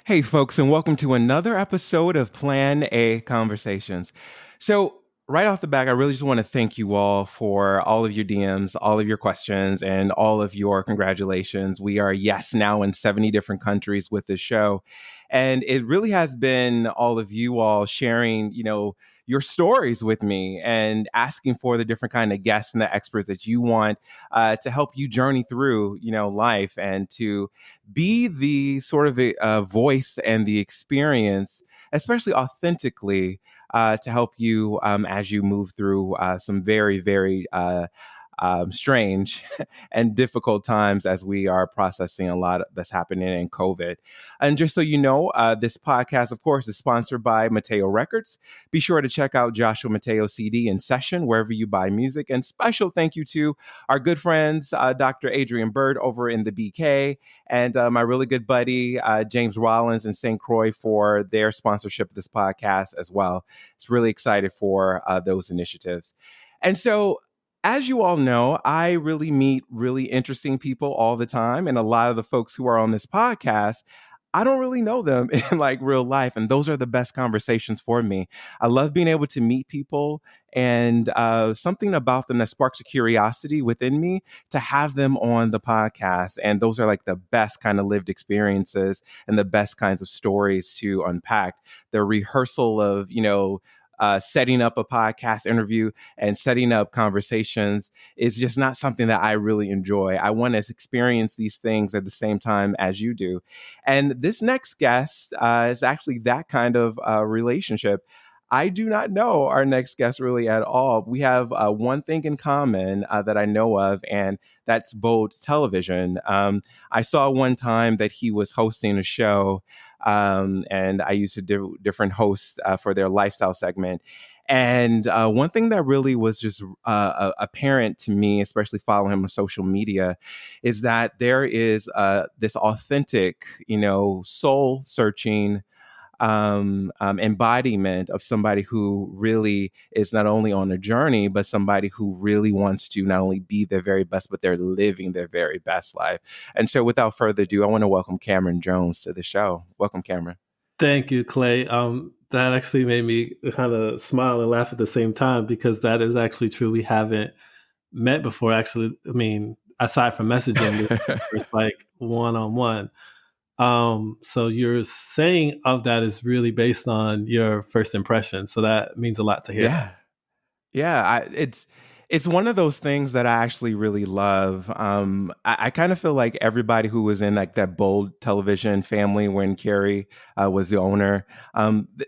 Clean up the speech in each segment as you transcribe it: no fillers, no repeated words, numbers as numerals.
Hey, folks, and welcome to another episode of A Konversations. So, right off the bat, I really just want to thank you all for all of your DMs, all of your questions, and all of your congratulations. We are, yes, now in 70 different countries with this show. And it really has been all of you all sharing, your stories with me and asking for the different kind of guests and the experts that you want to help you journey through, life and to be the sort of voice and the experience, especially authentically, to help you as you move through some very, very strange and difficult times as we are processing a lot that's happening in COVID. And just so you know, this podcast, of course, is sponsored by Mateo Records. Be sure to check out Joshua Mateo's CD in session wherever you buy music. And special thank you to our good friends, Dr. Adrian Bird over in the BK, and my really good buddy, James Rollins in St. Croix, for their sponsorship of this podcast as well. It's really excited for those initiatives. And so, as you all know, I really meet really interesting people all the time. And a lot of the folks who are on this podcast, I don't really know them in like real life. And those are the best conversations for me. I love being able to meet people and something about them that sparks a curiosity within me to have them on the podcast. And those are like the best kind of lived experiences and the best kinds of stories to unpack. The rehearsal of, setting up a podcast interview and setting up conversations is just not something that I really enjoy. I want to experience these things at the same time as you do. And this next guest is actually that kind of relationship. I do not know our next guest really at all. We have one thing in common that I know of, and that's Bold Television. I saw one time that he was hosting a show, and I used to do different hosts for their lifestyle segment. And one thing that really was just apparent to me, especially following him on social media, is that there is this authentic, soul searching embodiment of somebody who really is not only on a journey, but somebody who really wants to not only be their very best, but they're living their very best life. And so without further ado, I want to welcome Cameron Jones to the show. Welcome, Cameron. Thank you, Clay. That actually made me kind of smile and laugh at the same time, because that is actually true. We haven't met before, actually. I mean, aside from messaging, it's like one-on-one. So your saying of that is really based on your first impression. So that means a lot to hear. Yeah. Yeah, it's one of those things that I actually really love. I kind of feel like everybody who was in like that Bold Television family when Carrie was the owner,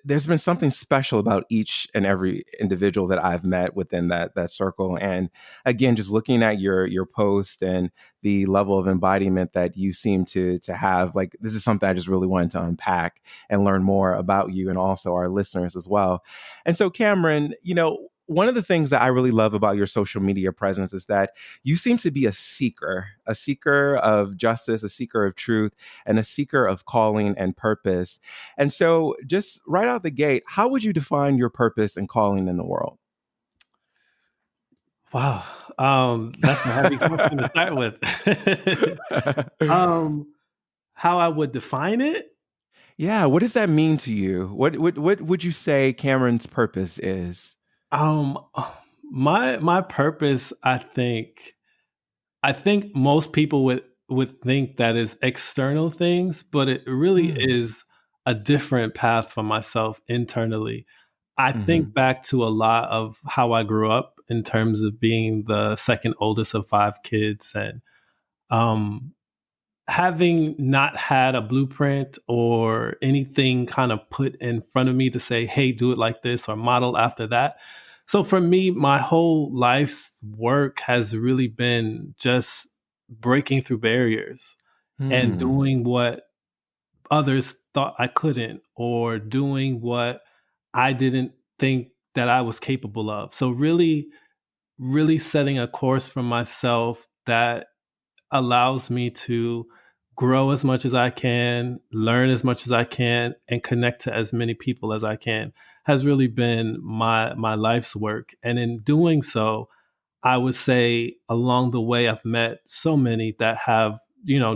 there's been something special about each and every individual that I've met within that circle. And again, just looking at your post and the level of embodiment that you seem to have, like this is something I just really wanted to unpack and learn more about you and also our listeners as well. And so, Cameron, one of the things that I really love about your social media presence is that you seem to be a seeker of justice, a seeker of truth, and a seeker of calling and purpose. And so just right out the gate, how would you define your purpose and calling in the world? Wow. That's a heavy question to start with. How I would define it? Yeah. What does that mean to you? What would you say Cameron's purpose is? Um, my purpose, I think most people would think that is external things, but it really is a different path for myself internally. I think back to a lot of how I grew up in terms of being the second oldest of 5 kids, and having not had a blueprint or anything kind of put in front of me to say, hey, do it like this or model after that. So for me, my whole life's work has really been just breaking through barriers and doing what others thought I couldn't, or doing what I didn't think that I was capable of. So really, really setting a course for myself that allows me to grow as much as I can, learn as much as I can, and connect to as many people as I can has really been my life's work. And in doing so, I would say along the way, I've met so many that have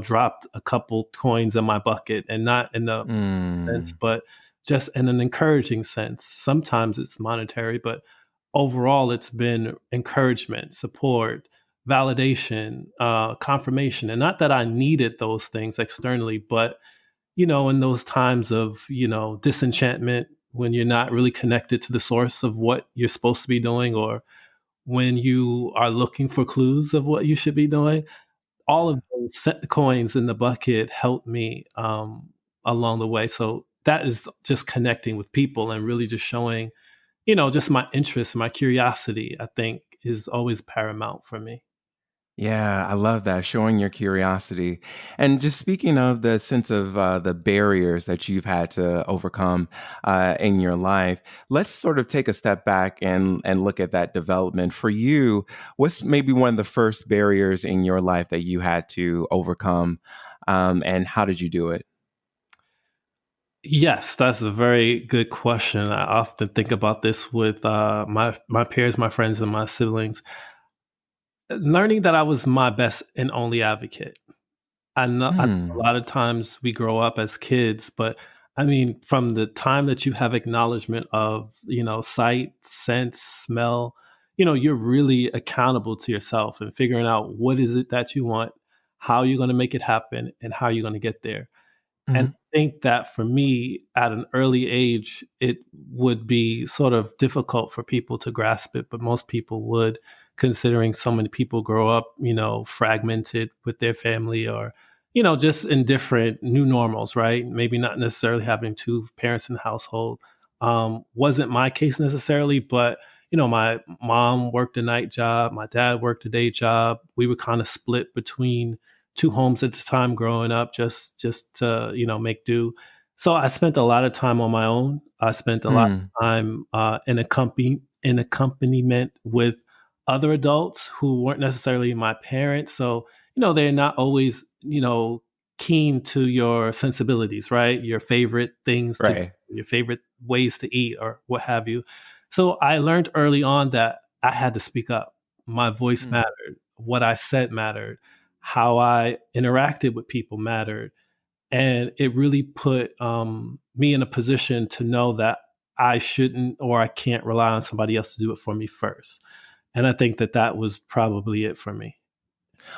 dropped a couple coins in my bucket, and not in the sense, Mm. but just in an encouraging sense. Sometimes it's monetary, but overall it's been encouragement, support, validation, confirmation. And not that I needed those things externally, but in those times of, disenchantment, when you're not really connected to the source of what you're supposed to be doing, or when you are looking for clues of what you should be doing, all of Yeah. those coins in the bucket helped me along the way. So that is just connecting with people and really just showing, just my interest, my curiosity, I think is always paramount for me. Yeah, I love that, showing your curiosity. And just speaking of the sense of the barriers that you've had to overcome in your life, let's sort of take a step back and look at that development. For you, what's maybe one of the first barriers in your life that you had to overcome, and how did you do it? Yes, that's a very good question. I often think about this with my peers, my friends, and my siblings. Learning that I was my best and only advocate. I know a Mm, lot of times we grow up as kids, but I mean, from the time that you have acknowledgement of, sight, sense, smell, you're really accountable to yourself and figuring out what is it that you want, how you're going to make it happen, and how you're going to get there. And mhm, I think that for me, at an early age, it would be sort of difficult for people to grasp it, but most people would, considering so many people grow up, fragmented with their family, or, just in different new normals, right? Maybe not necessarily having two parents in the household. Wasn't my case necessarily, but my mom worked a night job, my dad worked a day job. We were kind of split between two homes at the time growing up, just to make do. So I spent a lot of time on my own. I spent a lot mm, of time in accompaniment with other adults who weren't necessarily my parents. So they're not always keen to your sensibilities, right? Your favorite things to do, right. your favorite ways to eat, or what have you. So I learned early on that I had to speak up. My voice Mm. mattered. What I said mattered. How I interacted with people mattered. And it really put me in a position to know that I shouldn't, or I can't rely on somebody else to do it for me first. And I think that that was probably it for me.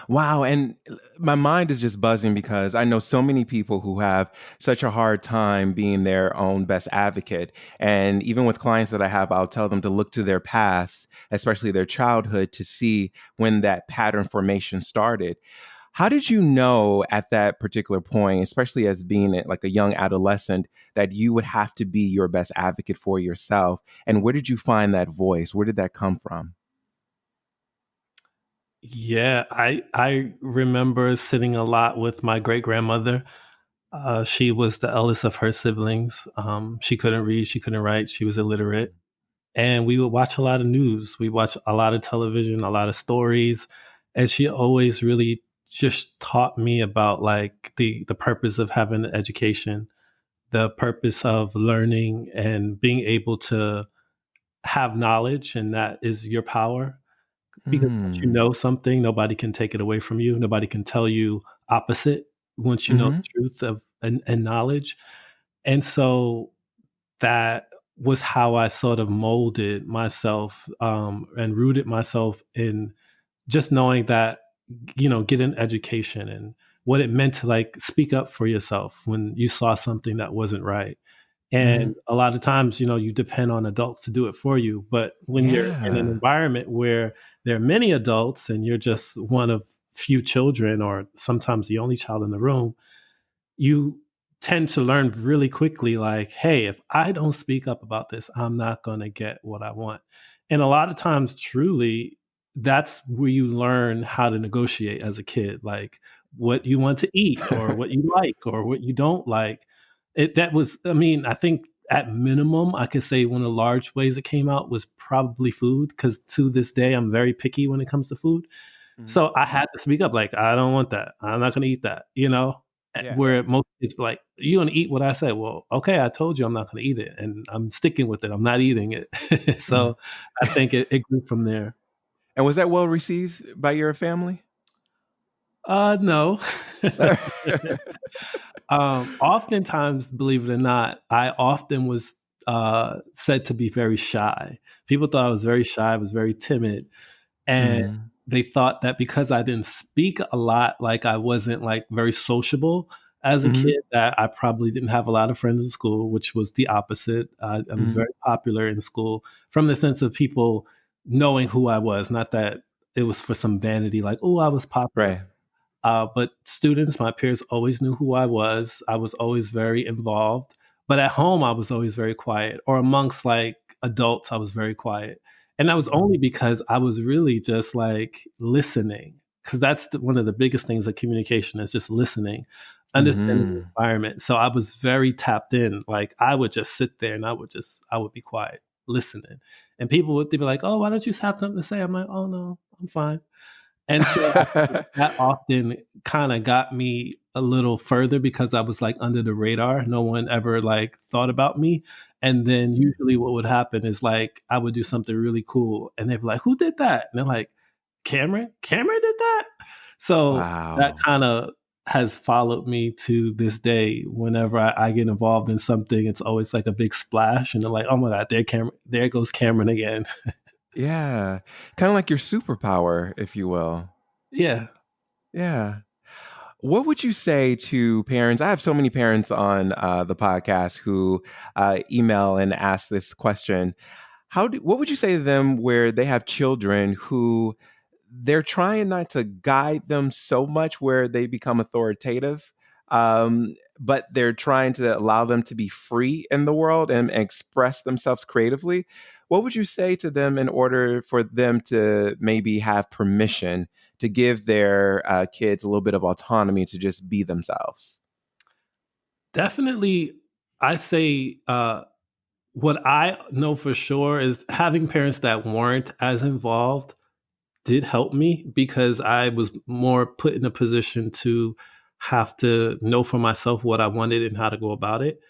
Wow. And my mind is just buzzing because I know so many people who have such a hard time being their own best advocate. And even with clients that I have, I'll tell them to look to their past, especially their childhood, to see when that pattern formation started. How did you know at that particular point, especially as being like a young adolescent, that you would have to be your best advocate for yourself? And where did you find that voice? Where did that come from? Yeah, I remember sitting a lot with my great grandmother. She was the eldest of her siblings. She couldn't read, she couldn't write, she was illiterate. And we would watch a lot of news. We watched a lot of television, a lot of stories, and she always really just taught me about like the purpose of having an education, the purpose of learning and being able to have knowledge, and that is your power. Because once you Hmm. know something, nobody can take it away from you. Nobody can tell you opposite once you know Mm-hmm. the truth of and knowledge. And so that was how I sort of molded myself, and rooted myself in just knowing that, get an education and what it meant to like speak up for yourself when you saw something that wasn't right. Mm-hmm. And a lot of times, you depend on adults to do it for you. But when you're in an Yeah. environment where there are many adults and you're just one of few children, or sometimes the only child in the room, you tend to learn really quickly like, hey, if I don't speak up about this, I'm not going to get what I want. And a lot of times, truly, that's where you learn how to negotiate as a kid, like what you want to eat, or what you like, or what you don't like. That was, I mean, I think at minimum, I could say one of the large ways it came out was probably food, because to this day, I'm very picky when it comes to food. Mhm. So I had to speak up, like, I don't want that. I'm not gonna eat that, Yeah. Where most kids be like, you gonna eat what I said. Well, okay, I told you I'm not gonna eat it, and I'm sticking with it. I'm not eating it. Mhm. So I think it grew from there. And was that well received by your family? No. Oftentimes, believe it or not, I often was said to be very shy. People thought I was very shy, I was very timid. And Mhm, they thought that because I didn't speak a lot, like I wasn't like very sociable as a mhm, kid, that I probably didn't have a lot of friends in school, which was the opposite. I was mhm. very popular in school from the sense of people knowing who I was, not that it was for some vanity, like, oh, I was popular. Right. But students, my peers always knew who I was. I was always very involved. But at home, I was always very quiet. Or amongst like adults, I was very quiet. And that was only because I was really just like listening. Because that's one of the biggest things of communication is just listening, understanding the Mhm. environment. So I was very tapped in. Like I would just sit there and I would be quiet, listening. And people would be like, oh, why don't you have something to say? I'm like, oh, no, I'm fine. And so I think that often kinda got me a little further because I was, like, under the radar. No one ever, like, thought about me, and then usually what would happen is, like, I would do something really cool, and they'd be like, "Who did that?" And they're like, "Cameron? Cameron did that?" So that Wow. kinda has followed me to this day. Whenever I get involved in something, it's always, like, a big splash, and they're like, "Oh my god, there goes Cameron again." Yeah. Kinda like your superpower, if you will. Yeah. Yeah. What would you say to parents? I have so many parents on the podcast who email and ask this question. What would you say to them where they have children who they're trying not to guide them so much where they become authoritative, but they're trying to allow them to be free in the world and express themselves creatively? What would you say to them in order for them to maybe have permission to give their kids a little bit of autonomy to just be themselves? Definitely, I say, what I know for sure is having parents that weren't as involved did help me because I was more put in a position to have to know for myself what I wanted and how to go about it.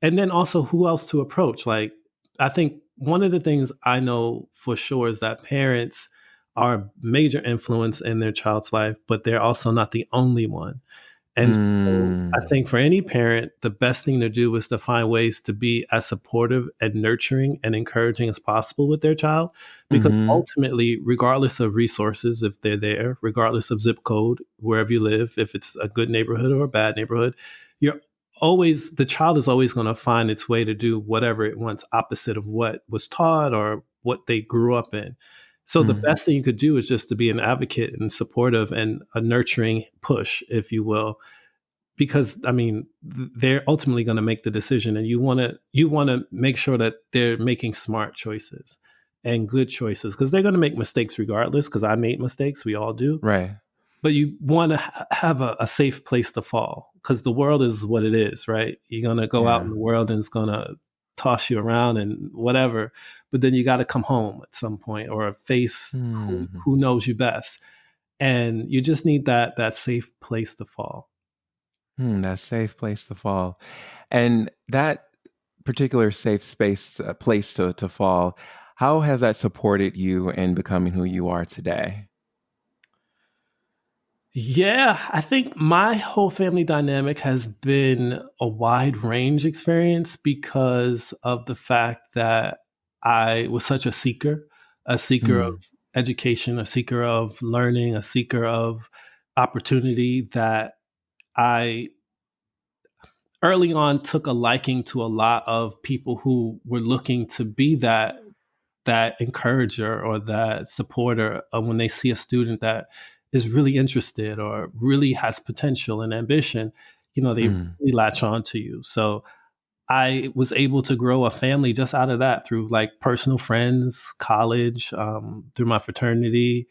And then also who else to approach. Like, I think one of the things I know for sure is that parents are a major influence in their child's life, but they're also not the only one. And so I Mm, think for any parent, the best thing to do is to find ways to be as supportive and nurturing and encouraging as possible with their child. Because hmm. ultimately, regardless of resources, if they're there, regardless of zip code, wherever you live, if it's a good neighborhood or a bad neighborhood, you're the child is always going to find its way to do whatever it wants, opposite of what was taught or what they grew up in. So the Mm, best thing you could do is just to be an advocate and supportive and a nurturing push, if you will, because I mean they're ultimately going to make the decision, and you want to make sure that they're making smart choices and good choices because they're going to make mistakes regardless. Because I made mistakes, we all do, right. but you want to have a safe place to fall because the world is what it is, right? You're going to go out in Yeah. the world and it's going to toss you around and whatever, but then you got to come home at some point or face Hmm. who knows you best, and you just need that safe place to fall. That safe place to fall. And that particular safe space, place to fall, how has that supported you in becoming who you are today? Yeah, I think my whole family dynamic has been a wide range experience because of the fact that I was such a seeker of Mm, education, a seeker of learning, a seeker of opportunity that I early on took a liking to a lot of people who were looking to be that encourager or that supporter when they see a student that is really interested or really has potential and ambition, they mm, really latch on to you. So I was able to grow a family just out of that through like personal friends, college, through my fraternity.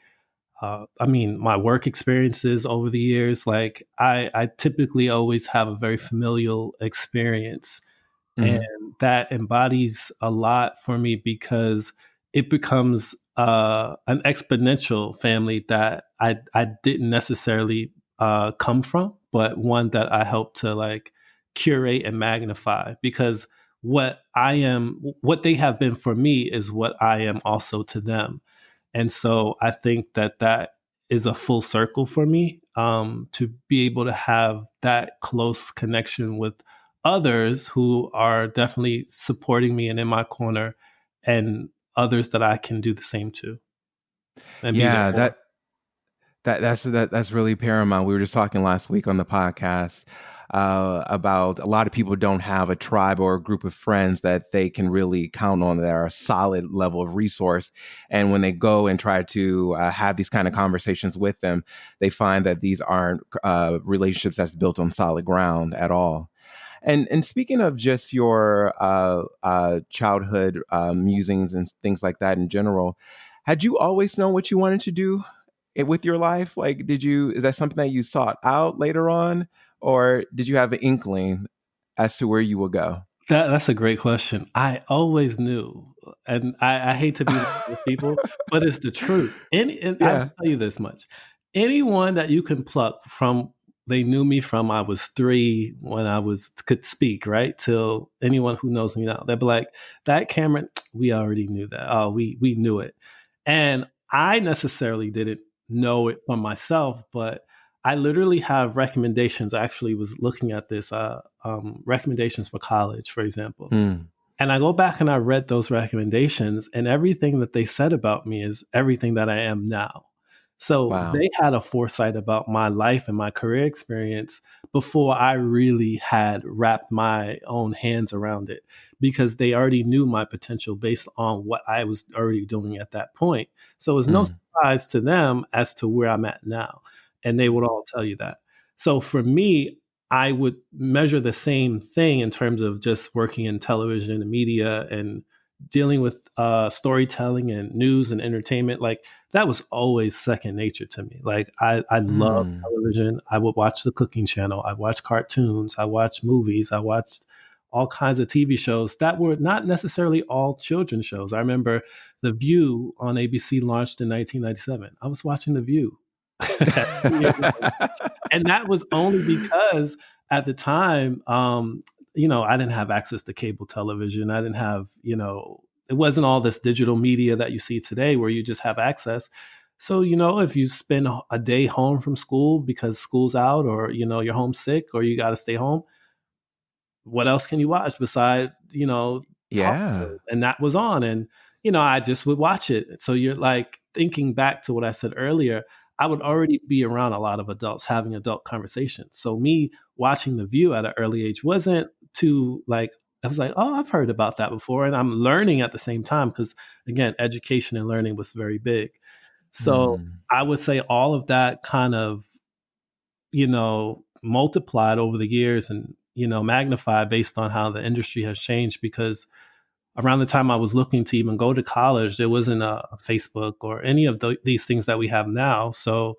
I mean, my work experiences over the years, like I typically always have a very familial experience, and mhm, that embodies a lot for me because it becomes an exponential family that I didn't necessarily come from, but one that I help to like curate and magnify because what they have been for me is what I am also to them. And so I think that is a full circle for me. to be able to have that close connection with others who are definitely supporting me and in my corner, and others that I can do the same to and be there Yeah, for. that's really paramount. We were just talking last week on the podcast about a lot of people don't have a tribe or a group of friends that they can really count on that are a solid level of resource. And when they go and try to have these kind of conversations with them, they find that these aren't relationships that's built on solid ground at all. And speaking of just your childhood musings and things like that in general, had you always known what you wanted to do with your life? Like, is that something that you sought out later on, or did you have an inkling as to where you will go? That's a great question. I always knew, and I hate to be one of those people, but it's the truth. And I will Yeah. tell you this much: anyone that you can pluck from, they knew me from I was 3 when I could speak, right? Till anyone who knows me now, they'll be like, "That Cameron, we already knew that. Oh, we knew it." And I necessarily didn't know it for myself, but I literally have recommendations. I actually was looking at this recommendations for college, for example. Hmm. And I go back and I read those recommendations, and everything that they said about me is everything that I am now. So Wow. they had a foresight about my life and my career experience before I really had wrapped my own hands around it, because they already knew my potential based on what I was already doing at that point. So it was no Hmm. surprise to them as to where I'm at now. And they would all tell you that. So for me, I would measure the same thing in terms of just working in television and media and dealing with storytelling and news and entertainment. Like, that was always second nature to me. Like, I love Hmm. television. I would watch the Cooking Channel. I watched cartoons. I watched movies. I watched all kinds of TV shows that were not necessarily all children's shows. I remember The View on ABC launched in 1997. I was watching The View at 2 years old. And that was only because at the time, I didn't have access to cable television. I didn't have, it wasn't all this digital media that you see today where you just have access. So, if you spend a day home from school because school's out, or, you're homesick or you got to stay home, what else can you watch beside, talk Yeah. shows? And that was on. And, I just would watch it. So you're like thinking back to what I said earlier, I would already be around a lot of adults having adult conversations. So me watching The View at an early age wasn't too like, I was like, oh, I've heard about that before. And I'm learning at the same time because, again, education and learning was very big. So Hmm. I would say all of that kind of, multiplied over the years and, magnified based on how the industry has changed. Because around the time I was looking to even go to college, there wasn't a Facebook or any of these things that we have now. So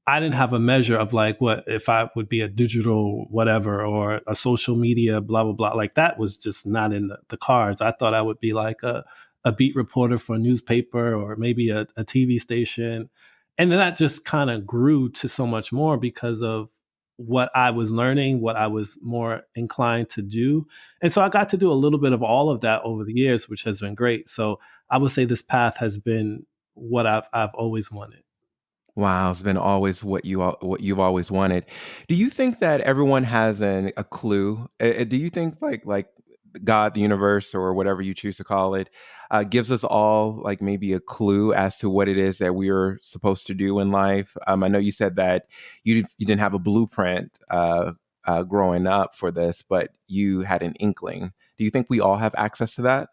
I didn't have a measure of like what if I would be a digital whatever or a social media blah blah blah. Like, that was just not in the cards. I thought I would be like a beat reporter for a newspaper or maybe a TV station. And then that just kind of grew to so much more because of what I was learning, what I was more inclined to do. And so I got to do a little bit of all of that over the years, which has been great. So I would say this path has been what I've always wanted. Wow, it's been always what you've always wanted. Do you think that everyone has a clue? Do you think like God, the universe, or whatever you choose to call it, gives us all like maybe a clue as to what it is that we are supposed to do in life? I know you said that you didn't have a blueprint growing up for this, but you had an inkling. Do you think we all have access to that?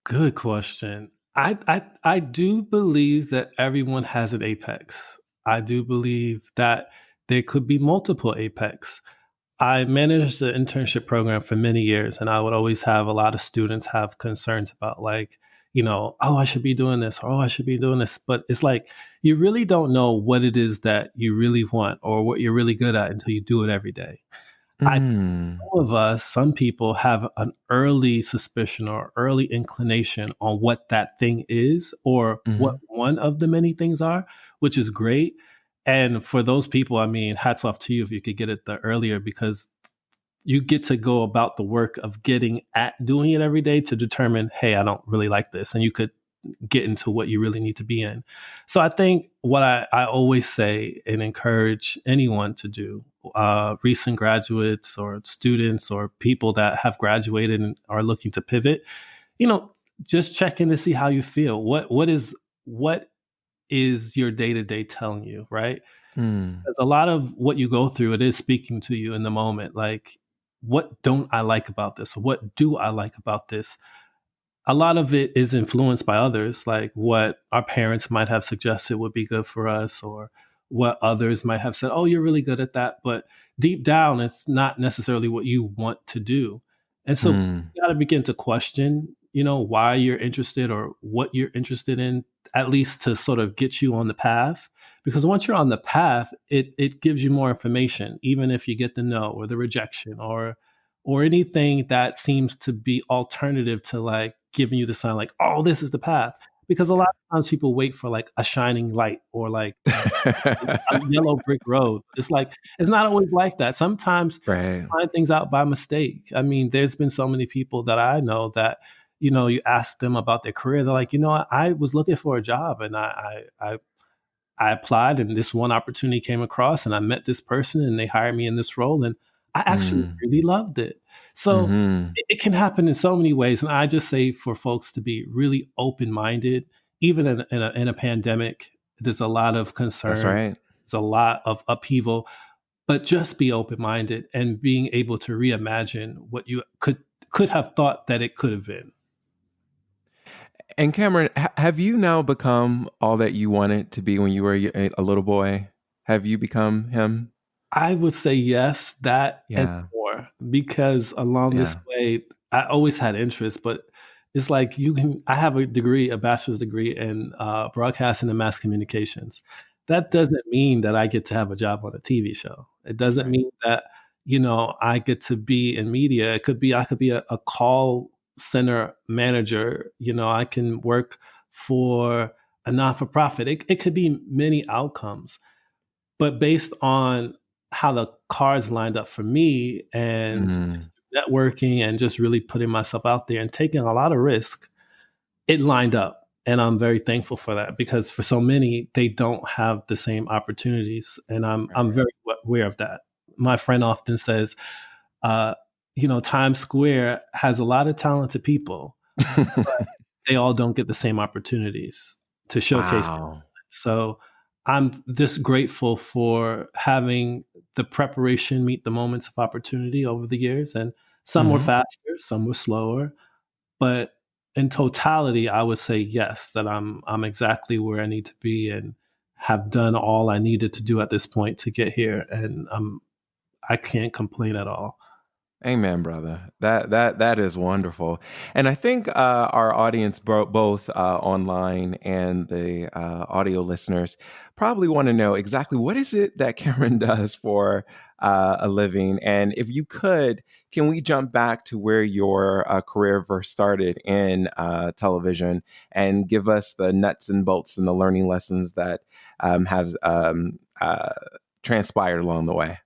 Good question. I do believe that everyone has an apex. I do believe that there could be multiple apex. I managed the internship program for many years, and I would always have a lot of students have concerns about like, oh, I should be doing this, or oh, I should be doing this. But it's like you really don't know what it is that you really want or what you're really good at until you do it every day. I Mm, Some of us, some people have an early suspicion or early inclination on what that thing is or what hmm. one of the many things are, which is great. And for those people, I mean, hats off to you if you could get it the earlier, because you get to go about the work of getting at doing it every day to determine, hey, I don't really like this. And you could get into what you really need to be in. So I think what I always say and encourage anyone to do, recent graduates or students or people that have graduated and are looking to pivot, just check in to see how you feel. What is your day-to-day telling you, right? Mm. Because a lot of what you go through, it is speaking to you in the moment. Like, what don't I like about this? What do I like about this? A lot of it is influenced by others, like what our parents might have suggested would be good for us, or what others might have said, oh, you're really good at that. But deep down, it's not necessarily what you want to do. And so Mm. you got to begin to question, why you're interested or what you're interested in, at least to sort of get you on the path. Because once you're on the path, it gives you more information, even if you get the no or the rejection or anything that seems to be alternative to like giving you the sign like, oh, this is the path. Because a lot of times people wait for like a shining light or like a yellow brick road. It's like, it's not always like that. Sometimes Right. find things out by mistake. I mean, there's been so many people that I know that, you ask them about their career. They're like, I was looking for a job and I applied and this one opportunity came across and I met this person and they hired me in this role and I actually Mm. really loved it. So Mm-hmm. it can happen in so many ways. And I just say for folks to be really open-minded, even in a pandemic, there's a lot of That's concern. right. There's a lot of upheaval, but just be open-minded and being able to reimagine what you could have thought that it could have been. And Cameron, have you now become all that you wanted to be when you were a little boy? Have you become him? I would say yes, that and Yeah. more, because along this Yeah. way, I always had interest, but it's like I have a bachelor's degree in broadcasting and mass communications. That doesn't mean that I get to have a job on a TV show. It doesn't Right. mean that, I get to be in media. I could be a call center manager. I can work for a non-for-profit. It could be many outcomes. But based on how the cards lined up for me and Mm. just networking and just really putting myself out there and taking a lot of risk, it lined up. And I'm very thankful for that because for so many, they don't have the same opportunities. And I'm Right. very aware of that. My friend often says, uh, Times Square has a lot of talented people, but they all don't get the same opportunities to showcase. Wow. So I'm just grateful for having the preparation meet the moments of opportunity over the years. And some were Hmm. faster, some were slower. But in totality, I would say yes, that I'm exactly where I need to be and have done all I needed to do at this point to get here. And I can't complain at all. Amen, brother. That is wonderful, and I think our audience, both online and the audio listeners, probably want to know exactly what is it that Cameron does for a living. And if you could, can we jump back to where your career first started in television, and give us the nuts and bolts and the learning lessons that have transpired along the way?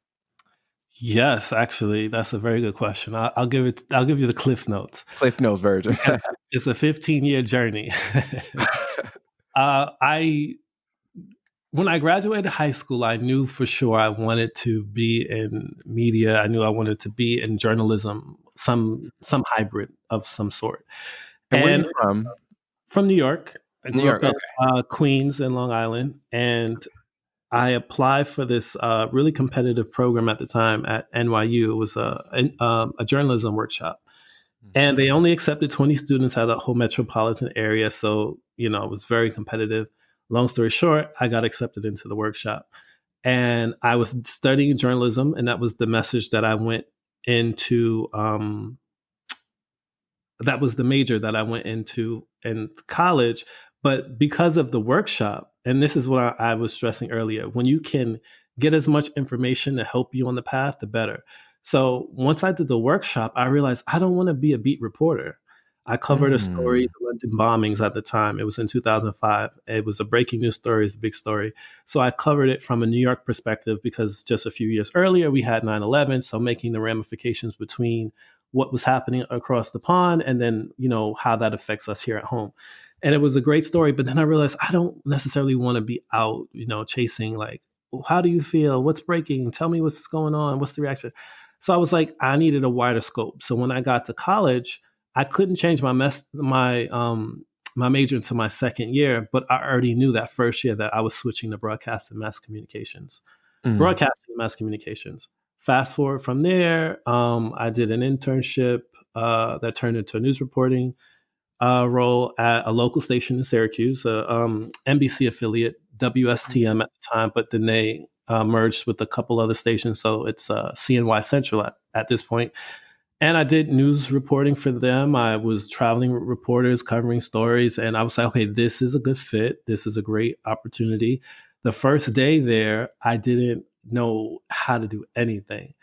Yes, actually, that's a very good question. I'll give you the cliff notes Cliff Notes version. because it's a 15-year journey. I When I graduated high school, I knew for sure I wanted to be in media. I knew I wanted to be in journalism, some hybrid of some sort. And where are you And from? from New York, I New grew up York. in Okay. Queens and Long Island, and I applied for this really competitive program at the time at NYU. It was a journalism workshop. And they only accepted 20 students out of the whole metropolitan area. So, it was very competitive. Long story short, I got accepted into the workshop. And I was studying journalism, and that was the message that I went into. That was the major that I went into in college. But because of the workshop, and this is what I was stressing earlier, when you can get as much information to help you on the path, the better. So once I did the workshop, I realized I don't want to be a beat reporter. I covered a story, Mm. the London bombings at the time. It was in 2005. It was a breaking news story, it's a big story. So I covered it from a New York perspective because just a few years earlier, we had 9/11. So making the ramifications between what was happening across the pond and then, how that affects us here at home. And it was a great story. But then I realized I don't necessarily want to be out, chasing like, how do you feel? What's breaking? Tell me what's going on. What's the reaction? So I was like, I needed a wider scope. So when I got to college, I couldn't change my major into my second year, but I already knew that first year that I was switching to broadcast and mass communications. Mm. Broadcasting and mass communications. Fast forward from there, I did an internship that turned into a news reporting role at a local station in Syracuse, a NBC affiliate, WSTM at the time, but then they merged with a couple other stations, so it's CNY Central at this point. And I did news reporting for them. I was traveling with reporters, covering stories, and I was like, okay, this is a good fit. This is a great opportunity. The first day there, I didn't know how to do anything.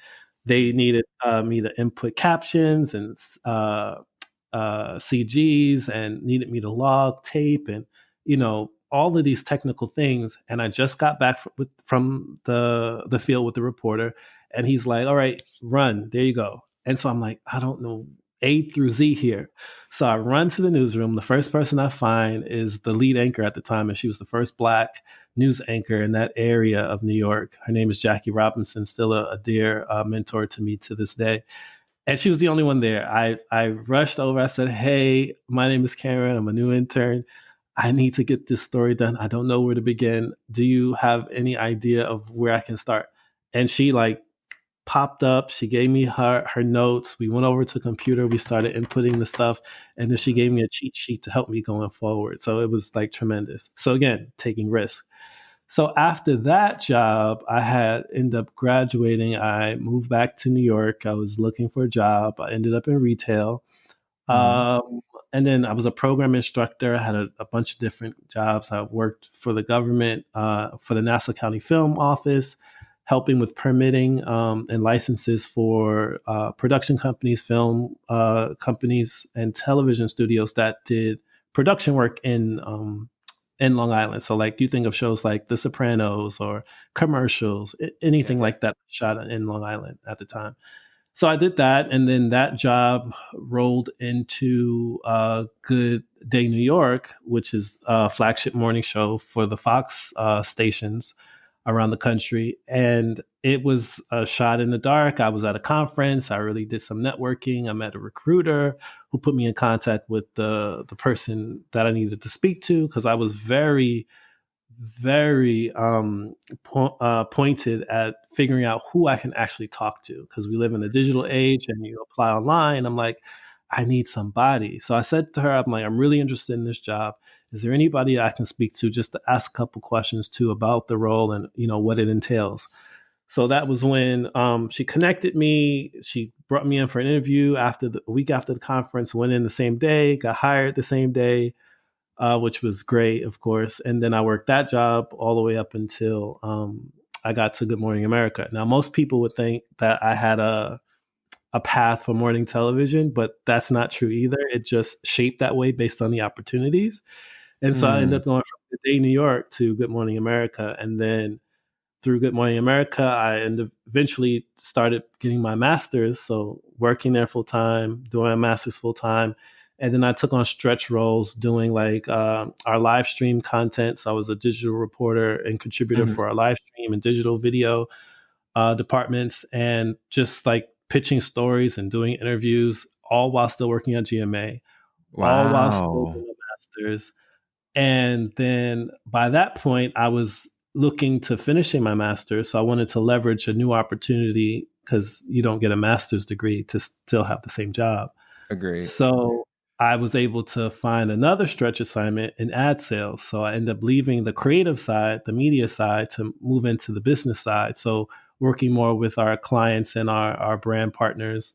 They needed me to input captions and CGs, and needed me to log tape and all of these technical things. And I just got back from the field with the reporter, and he's like, "All right, run. There you go." And so I'm like, I don't know A through Z here. So I run to the newsroom. The first person I find is the lead anchor at the time, and she was the first Black news anchor in that area of New York. Her name is Jackie Robinson, still a dear mentor to me to this day. And she was the only one there. I rushed over. I said, "Hey, my name is Karen. I'm a new intern. I need to get this story done. I don't know where to begin. Do you have any idea of where I can start?" And she like popped up. She gave me her notes. We went over to the computer. We started inputting the stuff. And then she gave me a cheat sheet to help me going forward. So it was like tremendous. So again, taking risks. So after that job, I had ended up graduating. I moved back to New York. I was looking for a job. I ended up in retail. Mm. And then I was a program instructor. I had a bunch of different jobs. I worked for the government, for the Nassau County Film Office, helping with permitting and licenses for production companies, film companies, and television studios that did production work in Long Island. So like you think of shows like The Sopranos or commercials, anything like that shot in Long Island at the time. So I did that, and then that job rolled into Good Day New York, which is a flagship morning show for the Fox stations around the country. And it was a shot in the dark. I was at a conference. I really did some networking. I met a recruiter who put me in contact with the person that I needed to speak to, because I was very very pointed at figuring out who I can actually talk to, because we live in a digital age and you apply online. I'm like, I need somebody. So I said to her, I'm like, I'm really interested in this job. Is there anybody I can speak to just to ask a couple questions to about the role and what it entails? So that was when she connected me. She brought me in for an interview a week after the conference, went in the same day, got hired the same day, which was great, of course. And then I worked that job all the way up until I got to Good Morning America. Now, most people would think that I had a path for morning television, but that's not true either. It just shaped that way based on the opportunities. And so I ended Mm. up going from Good Day New York to Good Morning America. And then through Good Morning America, eventually started getting my master's. So working there full time, doing my master's full time. And then I took on stretch roles doing like our live stream content. So I was a digital reporter and contributor Mhm. for our live stream and digital video departments, and just like pitching stories and doing interviews, all while still working at GMA, all while still Wow. doing a master's. And then by that point, I was looking to finishing my master's. So I wanted to leverage a new opportunity, because you don't get a master's degree to still have the same job. Agreed. So I was able to find another stretch assignment in ad sales. So I ended up leaving the creative side, the media side, to move into the business side. So working more with our clients and our brand partners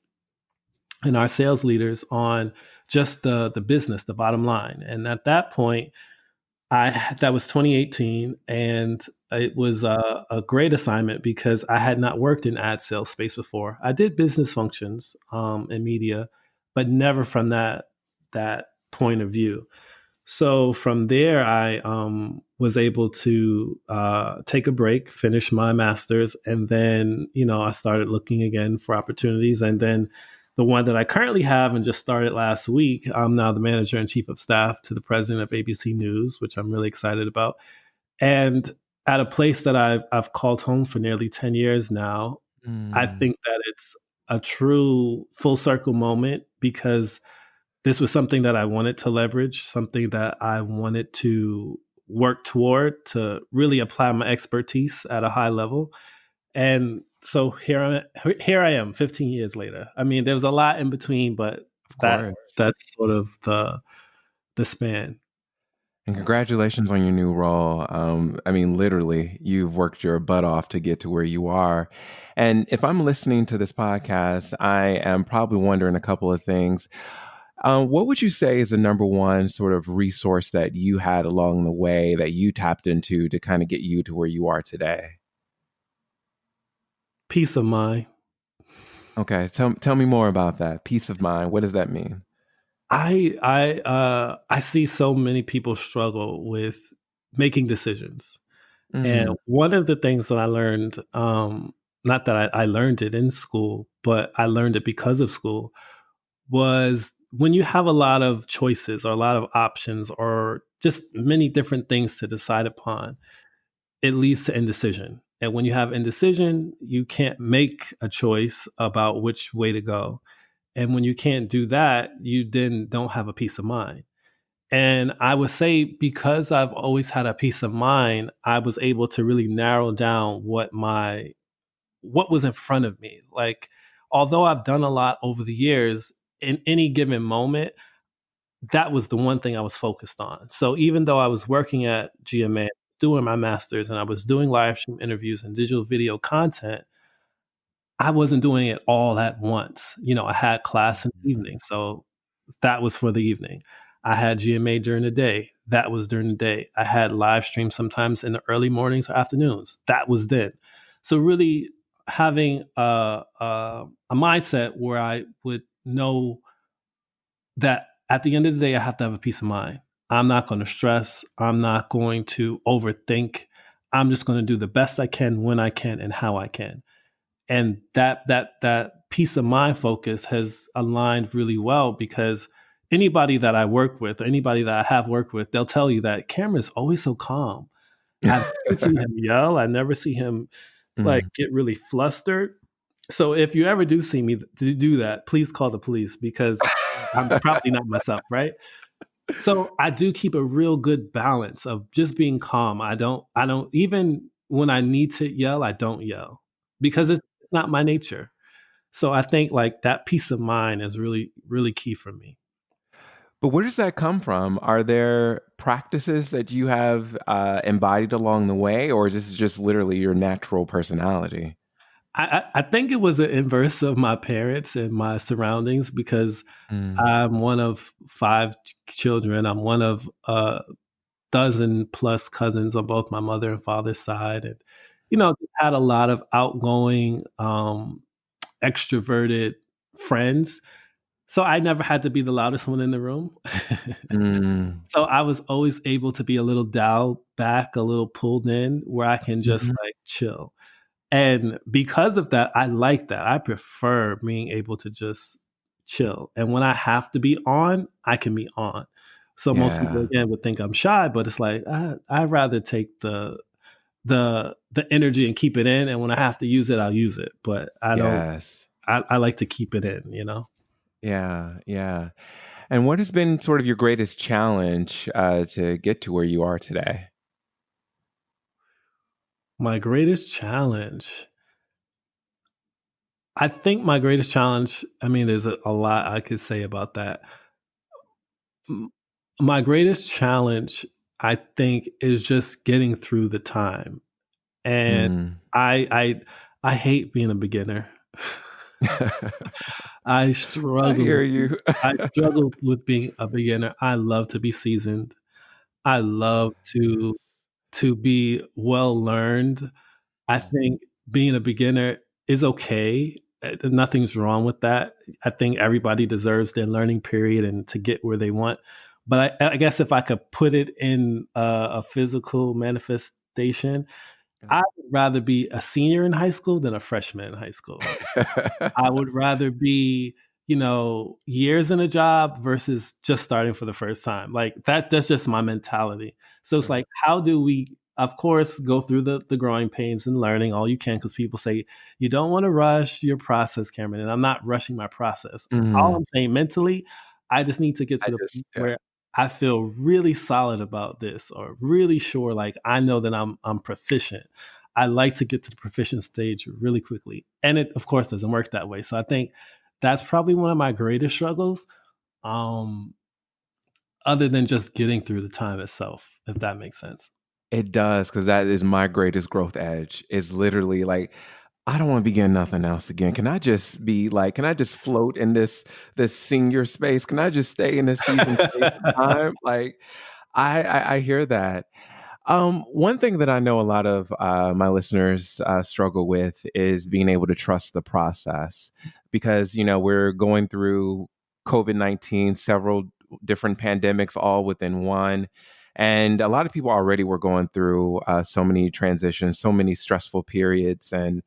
and our sales leaders on just the business, the bottom line. And at that point, that was 2018, and it was a great assignment because I had not worked in ad sales space before. I did business functions in media, but never from that point of view. So from there, I was able to take a break, finish my master's, and then I started looking again for opportunities, and then The one that I currently have and just started last week, I'm now the manager and chief of staff to the president of ABC News, which I'm really excited about. And at a place that I've called home for nearly 10 years now, I Mm, think that it's a true full circle moment because this was something that I wanted to leverage, something that I wanted to work toward to really apply my expertise at a high level. And so here I am 15 years later. I mean, there was a lot in between, but of that course. that's sort of the span. And congratulations on your new role. I mean, literally, you've worked your butt off to get to where you are. And if I'm listening to this podcast, I am probably wondering a couple of things. What would you say is the number one sort of resource that you had along the way that you tapped into to kind of get you to where you are today? Peace of mind. Okay, tell me more about that. Peace of mind. What does that mean? I see so many people struggle with making decisions. And Mm, one of the things that I learned, not that I learned it in school, but I learned it because of school, was when you have a lot of choices or a lot of options or just many different things to decide upon, it leads to indecision. And when you have indecision, you can't make a choice about which way to go. And when you can't do that, you then don't have a peace of mind. And I would say because I've always had a peace of mind, I was able to really narrow down what was in front of me. Like, although I've done a lot over the years, in any given moment, that was the one thing I was focused on. So even though I was working at GMA, doing my master's, and I was doing live stream interviews and digital video content, I wasn't doing it all at once. You know, I had class in the evening, so that was for the evening. I had GMA during the day. That was during the day. I had live streams sometimes in the early mornings or afternoons. That was then. So really having a mindset where I would know that at the end of the day, I have to have a peace of mind. I'm not going to stress. I'm not going to overthink. I'm just going to do the best I can when I can and how I can. And that peace of mind focus has aligned really well because anybody that I work with, or anybody that I have worked with, they'll tell you that Cameron's always so calm. I've never seen him yell. I never see him like mm. get really flustered. So if you ever do see me do that, please call the police because I'm probably not myself, right? So I do keep a real good balance of just being calm. I don't even when I need to yell, I don't yell because it's not my nature. So I think like that peace of mind is really, really key for me. But where does that come from? Are there practices that you have embodied along the way, or is this just literally your natural personality? I think it was the inverse of my parents and my surroundings because Mm, I'm one of five children. I'm one of a dozen plus cousins on both my mother and father's side. And, you know, had a lot of outgoing, extroverted friends. So I never had to be the loudest one in the room. mm, So I was always able to be a little dialed back, a little pulled in where I can just mhm. like chill. And because of that, I like that. I prefer being able to just chill. And when I have to be on, I can be on. So most people Yeah. again would think I'm shy, but it's like I'd rather take the energy and keep it in. And when I have to use it, I'll use it. But I don't. Yes. I like to keep it in. You know. Yeah. Yeah. And what has been sort of your greatest challenge to get to where you are today? My greatest challenge. I think my greatest challenge. I mean, there's a lot I could say about that. M- My greatest challenge, I think, is just getting through the time. And Mm. I I I hate being a beginner. I I struggle hear with you. I struggle with being a beginner. I love to be seasoned. I love to be well learned. I think being a beginner is okay. Nothing's wrong with that. I think everybody deserves their learning period and to get where they want. But I guess if I could put it in a physical manifestation, I would rather be a senior in high school than a freshman in high school. I would rather be, years in a job versus just starting for the first time. Like that's just my mentality. So it's like, how do we, of course, go through the growing pains and learning all you can, because people say you don't want to rush your process, Cameron. And I'm not rushing my process. All Mm. I'm saying mentally, I just need to get I to the just, point yeah. where I feel really solid about this, or really sure, like I know that I'm proficient. I like to get to the proficient stage really quickly. And it, of course, doesn't work that way. So I think that's probably one of my greatest struggles, um, other than just getting through the time itself, if that makes sense. It does, because that is my greatest growth edge. Is literally like, I don't want to be getting nothing else again. Can I just be like, can I just float in this senior space? Can I just stay in this season space of time? Like, I hear that. One thing that I know a lot of my listeners struggle with is being able to trust the process, because we're going through COVID-19, several different pandemics, all within one. And a lot of people already were going through so many transitions, so many stressful periods, and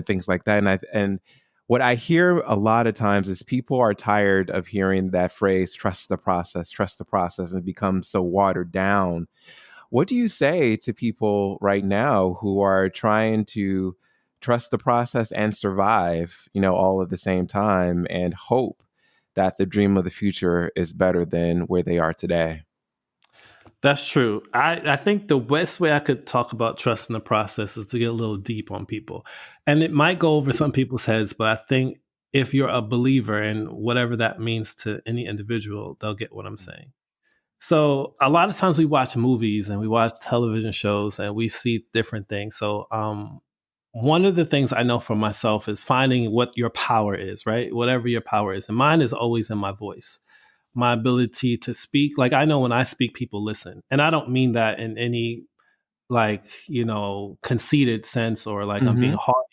things like that. And what I hear a lot of times is people are tired of hearing that phrase, trust the process, and it becomes so watered down. What do you say to people right now who are trying to trust the process and survive, all at the same time, and hope that the dream of the future is better than where they are today? That's true. I think the best way I could talk about trust in the process is to get a little deep on people. And it might go over some people's heads, but I think if you're a believer in whatever that means to any individual, they'll get what I'm saying. So a lot of times we watch movies and we watch television shows and we see different things. So one of the things I know for myself is finding what your power is, right? Whatever your power is. And mine is always in my voice, my ability to speak. Like I know when I speak, people listen. And I don't mean that in any like, conceited sense or like I'm being Hmm. hard.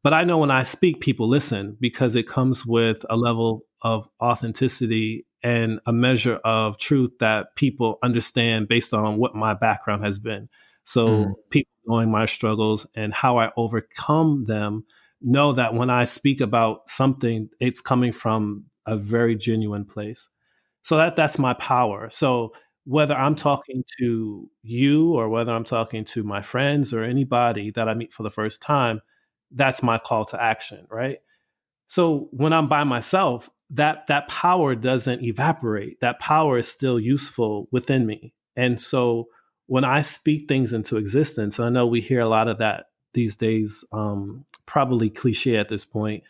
But I know when I speak, people listen because it comes with a level of authenticity and a measure of truth that people understand based on what my background has been. Hmm. So people knowing my struggles and how I overcome them know that when I speak about something, it's coming from a very genuine place. So that's my power. So whether I'm talking to you or whether I'm talking to my friends or anybody that I meet for the first time, that's my call to action, right? So when I'm by myself, that power doesn't evaporate. That power is still useful within me. And so when I speak things into existence, I know we hear a lot of that these days, probably cliche at this point,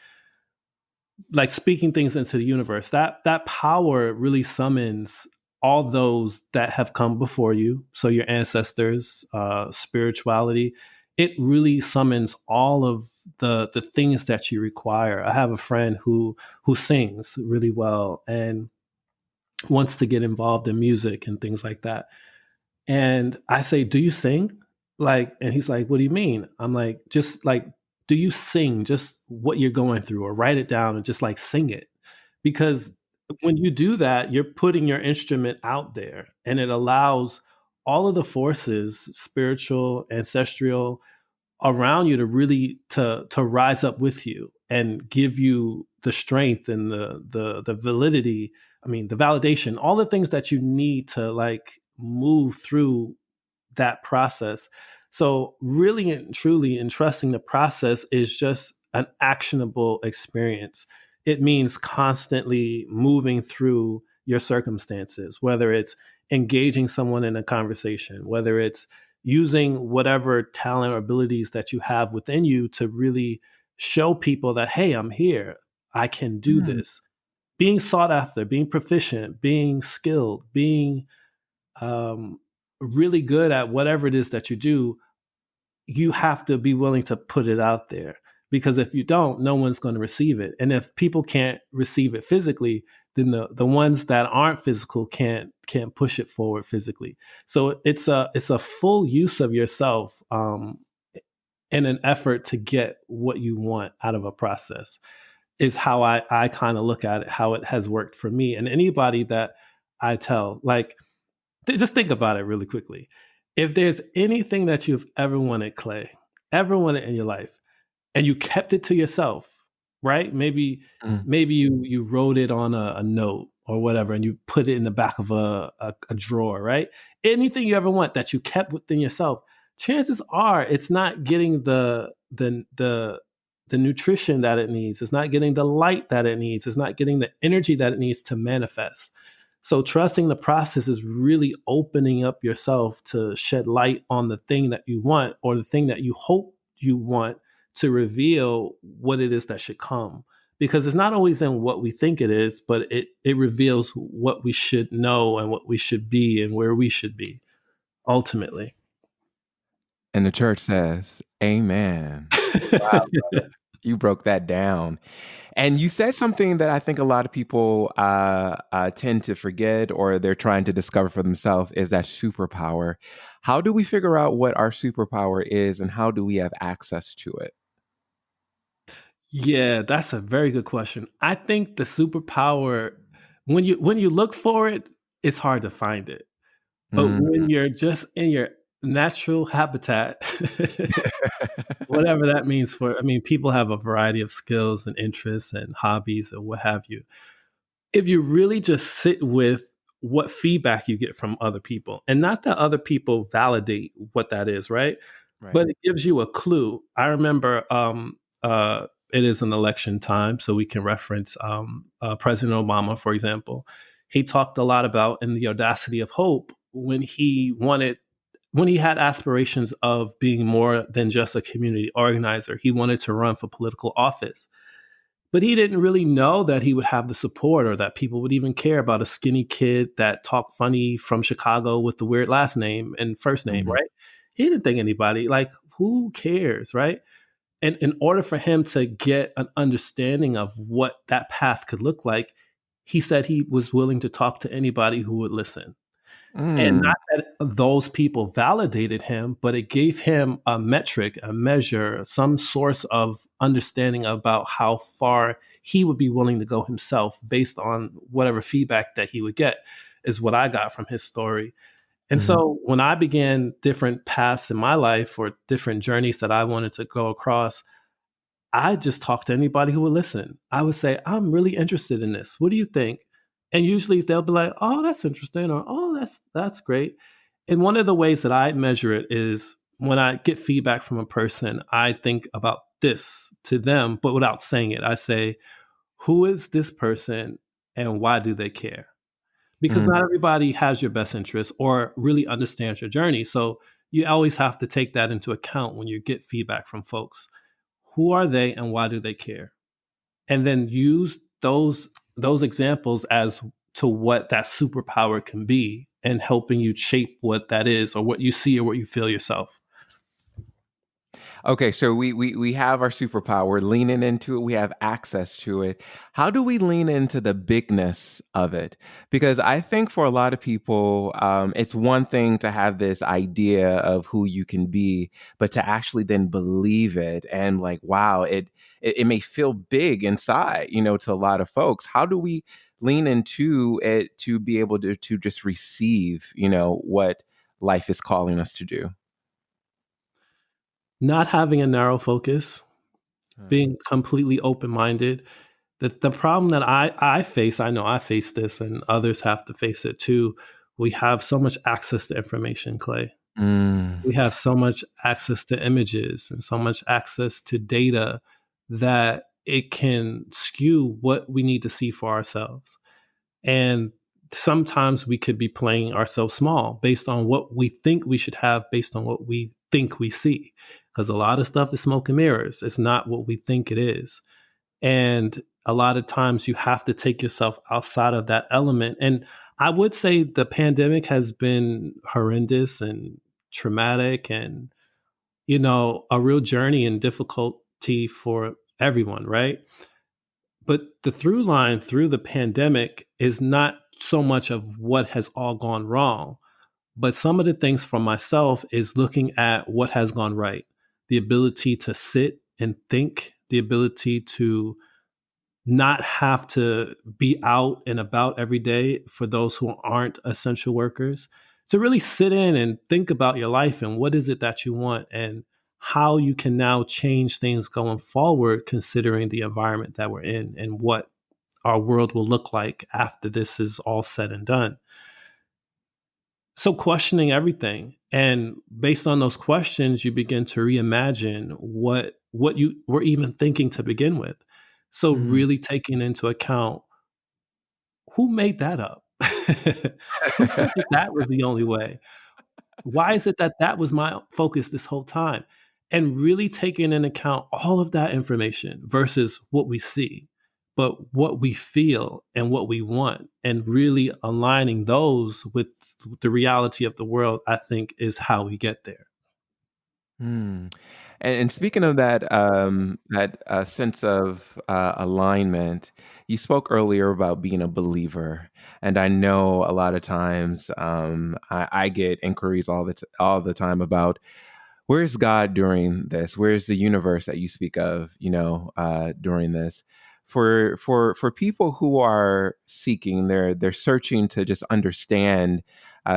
like speaking things into the universe. That power really summons all those that have come before you. So your ancestors, spirituality, it really summons all of the things that you require. I have a friend who sings really well and wants to get involved in music and things like that. And I say, "Do you sing?" Like, and he's like, "What do you mean?" I'm like, "Just like, do you sing just what you're going through, or write it down and just like sing it?" Because when you do that, you're putting your instrument out there, and it allows all of the forces, spiritual, ancestral, around you to really to rise up with you and give you the strength and the validity, I mean the validation, all the things that you need to like move through that process. So really and truly entrusting the process is just an actionable experience. It means constantly moving through your circumstances, whether it's engaging someone in a conversation, whether it's using whatever talent or abilities that you have within you to really show people that, hey, I'm here. I can do Mm. this. Being sought after, being proficient, being skilled, being um, really good at whatever it is that you do, you have to be willing to put it out there. Because if you don't, no one's going to receive it. And if people can't receive it physically, then the ones that aren't physical can't push it forward physically. So it's a full use of yourself, in an effort to get what you want out of a process. Is how I kind of look at it, how it has worked for me. And anybody that I tell, like, just think about it really quickly. If there's anything that you've ever wanted, Clay, ever wanted in your life, and you kept it to yourself, right? Maybe Mm. you wrote it on a note or whatever, and you put it in the back of a drawer, right? Anything you ever want that you kept within yourself, chances are it's not getting the nutrition that it needs. It's not getting the light that it needs. It's not getting the energy that it needs to manifest. So trusting the process is really opening up yourself to shed light on the thing that you want or the thing that you hope you want, to reveal what it is that should come. Because it's not always in what we think it is, but it reveals what we should know and what we should be and where we should be ultimately. And the church says, Amen. Wow, you broke that down. And you said something that I think a lot of people tend to forget, or they're trying to discover for themselves, is that superpower. How do we figure out what our superpower is, and how do we have access to it? Yeah, that's a very good question. I think the superpower, when you look for it, it's hard to find it. But Mm. when you're just in your natural habitat, whatever that means for, I mean, people have a variety of skills and interests and hobbies and what have you. If you really just sit with what feedback you get from other people, and not that other people validate what that is, right? Right. But it gives you a clue. I remember it is an election time, so we can reference President Obama, for example. He talked a lot about in the audacity of hope when he had aspirations of being more than just a community organizer. He wanted to run for political office. But he didn't really know that he would have the support or that people would even care about a skinny kid that talked funny from Chicago with the weird last name and first name, Mhm. right? He didn't think anybody, like, who cares, right? And in order for him to get an understanding of what that path could look like, he said he was willing to talk to anybody who would listen. And Mm. not that those people validated him, but it gave him a metric, a measure, some source of understanding about how far he would be willing to go himself based on whatever feedback that he would get, is what I got from his story. And Mhm. so when I began different paths in my life or different journeys that I wanted to go across, I just talk to anybody who would listen. I would say, I'm really interested in this. What do you think? And usually they'll be like, oh, that's interesting, or oh, that's great. And one of the ways that I measure it is when I get feedback from a person, I think about this to them, but without saying it. I say, who is this person and why do they care? Because Mm. not everybody has your best interest or really understands your journey. So you always have to take that into account when you get feedback from folks. Who are they and why do they care? And then use those examples as to what that superpower can be and helping you shape what that is or what you see or what you feel yourself. Okay, so we have our superpower. We're leaning into it. We have access to it. How do we lean into the bigness of it? Because I think for a lot of people, it's one thing to have this idea of who you can be, but to actually then believe it and like, wow, it may feel big inside, to a lot of folks. How do we lean into it to be able to just receive, what life is calling us to do? Not having a narrow focus, Uh, being completely open minded. The problem that I face, I know I face this and others have to face it too. We have so much access to information, Clay. Mm. We have so much access to images and so much access to data that it can skew what we need to see for ourselves. And sometimes we could be playing ourselves small based on what we think we should have, based on what we think we see. Because a lot of stuff is smoke and mirrors. It's not what we think it is. And a lot of times you have to take yourself outside of that element. And I would say the pandemic has been horrendous and traumatic and, a real journey and difficulty for everyone, right? But the through line through the pandemic is not so much of what has all gone wrong, but some of the things for myself is looking at what has gone right. The ability to sit and think, the ability to not have to be out and about every day for those who aren't essential workers, to really sit in and think about your life and what is it that you want and how you can now change things going forward, considering the environment that we're in and what our world will look like after this is all said and done. So questioning everything, and based on those questions, you begin to reimagine what you were even thinking to begin with. So Mm. really taking into account, who made that up? Who said that that was the only way? Why is it that that was my focus this whole time? And really taking into account all of that information versus what we see, but what we feel and what we want, and really aligning those with the reality of the world, I think is how we get there. Mm. And speaking of that, that sense of alignment, you spoke earlier about being a believer, and I know a lot of times I get inquiries all the time about where's God during this? Where's the universe that you speak of? During this, for people who are seeking, they're searching to just understand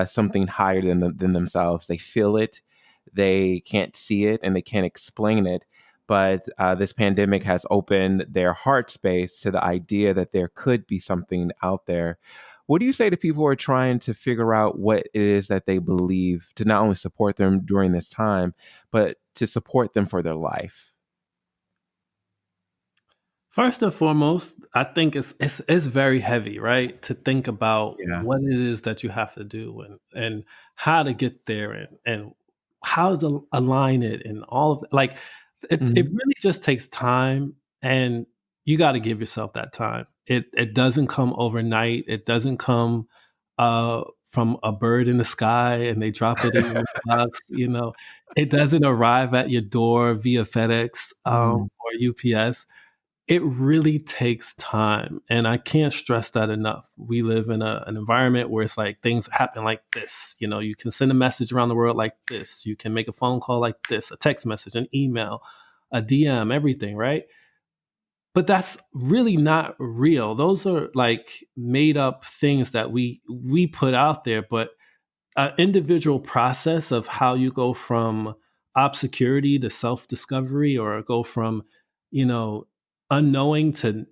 something higher than themselves. They feel it, they can't see it, and they can't explain it. But this pandemic has opened their heart space to the idea that there could be something out there. What do you say to people who are trying to figure out what it is that they believe to not only support them during this time, but to support them for their life? First and foremost, I think it's very heavy, right? To think about Yeah. what it is that you have to do, and how to get there, and how to align it, and all of like it Mhm. really just takes time, and you got to give yourself that time. It doesn't come overnight. It doesn't come from a bird in the sky and they drop it in your box. It doesn't arrive at your door via FedEx Mm. or UPS. It really takes time, and I can't stress that enough. We live in an environment where it's like things happen like this. You can send a message around the world like this. You can make a phone call like this, a text message, an email, a DM, everything, right? But that's really not real. Those are like made up things that we put out there, but an individual process of how you go from obscurity to self-discovery, or go from, you know, unknowing to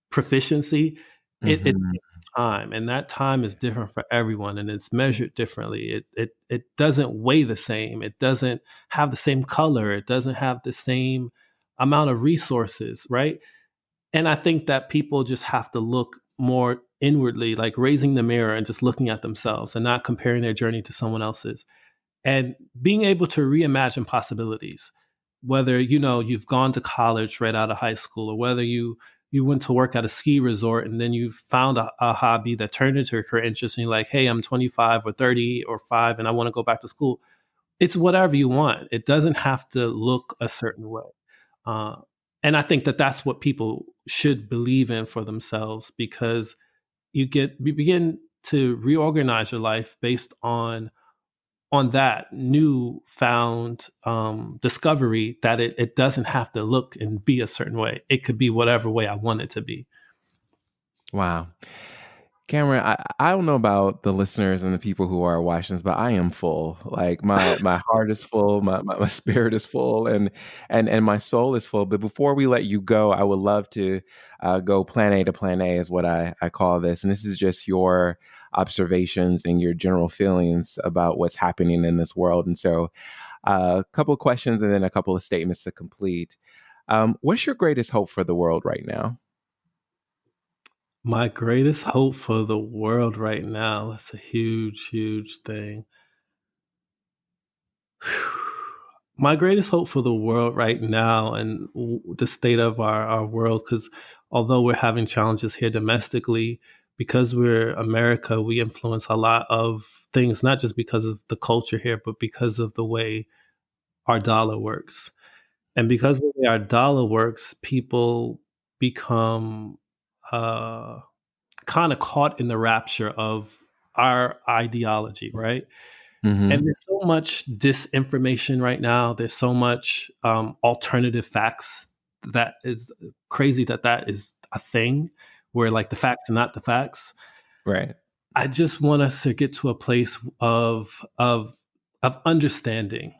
proficiency, it Mhm. takes time, and that time is different for everyone, and it's measured differently. It doesn't weigh the same. It doesn't have the same color. It doesn't have the same amount of resources, right? And I think that people just have to look more inwardly, like raising the mirror and just looking at themselves and not comparing their journey to someone else's, and being able to reimagine possibilities. Whether you've gone to college right out of high school, or whether you went to work at a ski resort and then you found a hobby that turned into a career interest, and you're like, hey, I'm 25 or 30 or 5 and I want to go back to school. It's whatever you want. It doesn't have to look a certain way. Uh, and I think that that's what people should believe in for themselves, because you begin to reorganize your life based on that new found discovery, that it doesn't have to look and be a certain way. It could be whatever way I want it to be. Wow. Cameron, I don't know about the listeners and the people who are watching this, but I am full. Like my heart is full, my spirit is full, and my soul is full. But before we let you go, I would love to go plan A to plan A is what I call this. And this is just your observations and your general feelings about what's happening in this world. And so a couple of questions and then a couple of statements to complete. What's your greatest hope for the world right now? My greatest hope for the world right now, that's a huge, huge thing. My greatest hope for the world right now, and the state of our world, because although we're having challenges here domestically, because we're America, we influence a lot of things, not just because of the culture here, but because of the way our dollar works. And because of the way our dollar works, people become uh, kind of caught in the rapture of our ideology, right? And Hmm. there's so much disinformation right now. There's so much alternative facts, that is crazy that that is a thing, where like the facts are not the facts. Right. I just want us to get to a place of understanding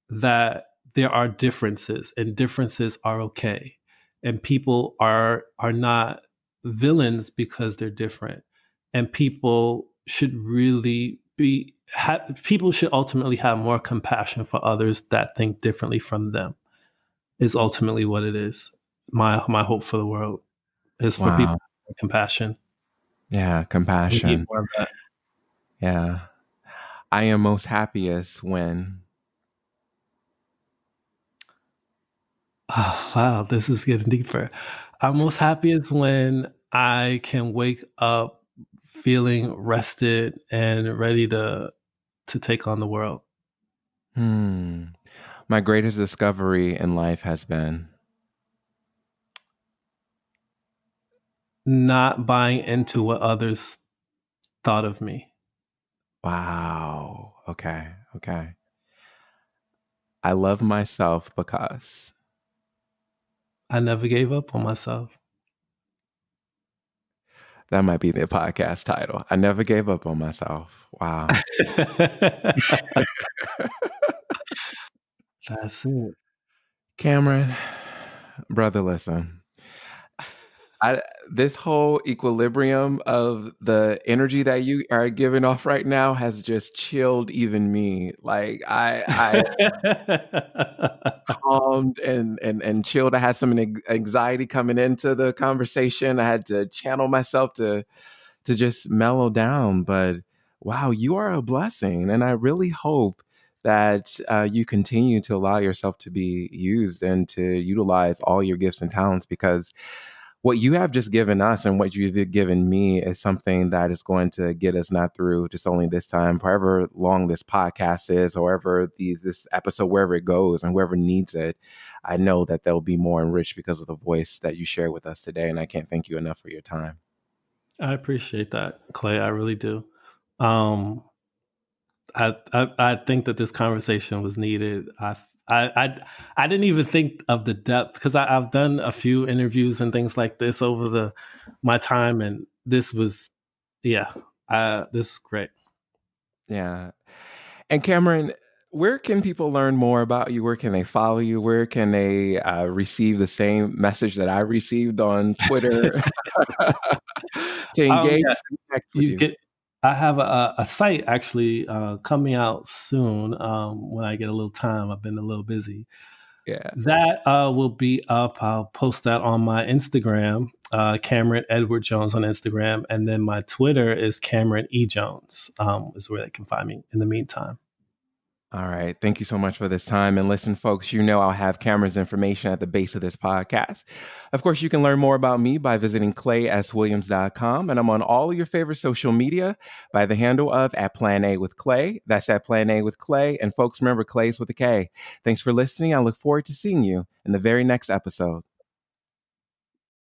that there are differences, and differences are okay. And people are not villains because they're different. And people should really people should ultimately have more compassion for others that think differently from them. Is ultimately what it is. My hope for the world is for people Wow. to have compassion. Yeah, We need compassion. more of that. Yeah. I am most happiest when Oh, wow, this is getting deeper. I'm most happiest when I can wake up feeling rested and ready to take on the world. My greatest discovery in life has been Not buying into what others thought of me. wow. Okay. Okay. I love myself because I never gave up on myself. that might be the podcast title. I never gave up on myself. Wow. That's it. Cameron, brother, listen. I this whole equilibrium of the energy that you are giving off right now has just chilled even me. Like I calmed and chilled. I had some anxiety coming into the conversation. I had to channel myself to just mellow down. But wow, you are a blessing, and I really hope that you continue to allow yourself to be used and to utilize all your gifts and talents, because what you have just given us and what you've given me is something that is going to get us not through just only this time, however long this podcast is, however this episode, wherever it goes and whoever needs it. I know that they'll be more enriched because of the voice that you share with us today. And I can't thank you enough for your time. I appreciate that, Clay. I really do. Um, I think that this conversation was needed. I didn't even think of the depth because I've done a few interviews and things like this over my time, and this was this was great. Yeah. And Cameron, where can people learn more about you? Where can they follow you? Where can they receive the same message that I received on Twitter to engage Yes, and connect with you you? get. I have a site actually coming out soon when I get a little time. I've been a little busy. Yeah. That will be up. I'll post that on my Instagram, Cameron Edward Jones on Instagram. And then my Twitter is Cameron E. Jones, is where they can find me in the meantime. All right. Thank you so much for this time. And listen, folks, you know I'll have Cameron's information at the base of this podcast. Of course, you can learn more about me by visiting clayswilliams.com. And I'm on all of your favorite social media by the handle of @Plan A with Clay. That's @Plan A with Clay. And folks, remember, Clay's with a K. Thanks for listening. I look forward to seeing you in the very next episode.